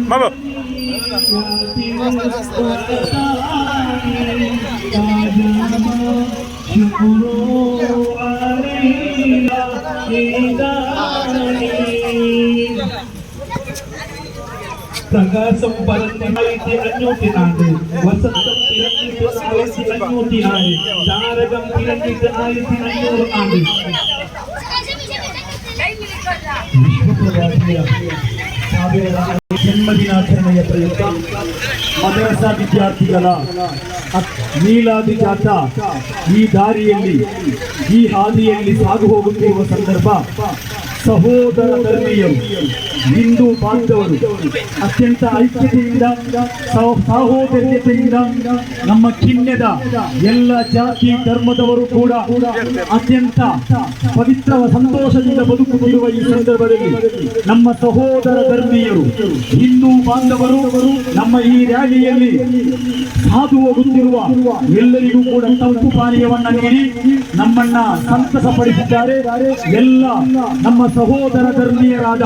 Mama. Pragasam paranti anyutinade, wasantam tirangit ayati anyutinade, daragam tirangit ayati anyutinade. ಜನ್ಮದಿನಾಚರಣೆಯ ಪ್ರಯುಕ್ತ ಮದರಸಾ ವಿದ್ಯಾರ್ಥಿಗಳ ಮೀಲಾದಿ ಜಾಥಾ ಈ ದಾರಿಯಲ್ಲಿ ಈ ಹಾದಿಯಲ್ಲಿ ಸಾಗು ಹೋಗುತ್ತಿರುವ ಸಂದರ್ಭ ಸಹೋದರ ಧರ್ಮೀಯರು ಹಿಂದೂ ಬಾಂಧವರು ಅತ್ಯಂತ ಐಕ್ಯತೆಯಿಂದ ಸಹೋದರ್ಯತೆಯಿಂದ ನಮ್ಮ ಕಿನ್ನೆದ ಎಲ್ಲ ಜಾತಿ ಧರ್ಮದವರು ಕೂಡ ಅತ್ಯಂತ ಪವಿತ್ರ ಸಂತೋಷದಿಂದ ಬದುಕುತ್ತಿರುವ ಈ ಸಂದರ್ಭದಲ್ಲಿ ನಮ್ಮ ಸಹೋದರ ಧರ್ಮೀಯರು ಹಿಂದೂ ಬಾಂಧವರು ನಮ್ಮ ಈ ರ್ಯಾಲಿಯಲ್ಲಿ ಸಾಧು ಹೋಗುತ್ತಿರುವ ಎಲ್ಲರಿಗೂ ಕೂಡ ತಂಪು ಪಾನೀಯವನ್ನ ನೀಡಿ ನಮ್ಮನ್ನ ಸಂತಸಪಡಿಸಿದ್ದಾರೆ. ಎಲ್ಲ ನಮ್ಮ ಸಹೋದರ ಧರ್ಮೀಯರಾದ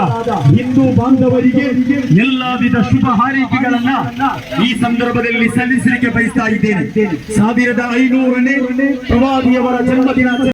ಹಿಂದೂ ಬಾಂಧವರಿಗೆ ಎಲ್ಲಾ ವಿಧ ಶುಭ ಹಾರೈಕೆಗಳನ್ನ ಈ ಸಂದರ್ಭದಲ್ಲಿ ಸಲ್ಲಿಸಲಿಕ್ಕೆ ಬಯಸ್ತಾ ಇದ್ದೇನೆ. 1500ನೇ ಪ್ರವಾದಿಯವರ ಜನ್ಮದಿನ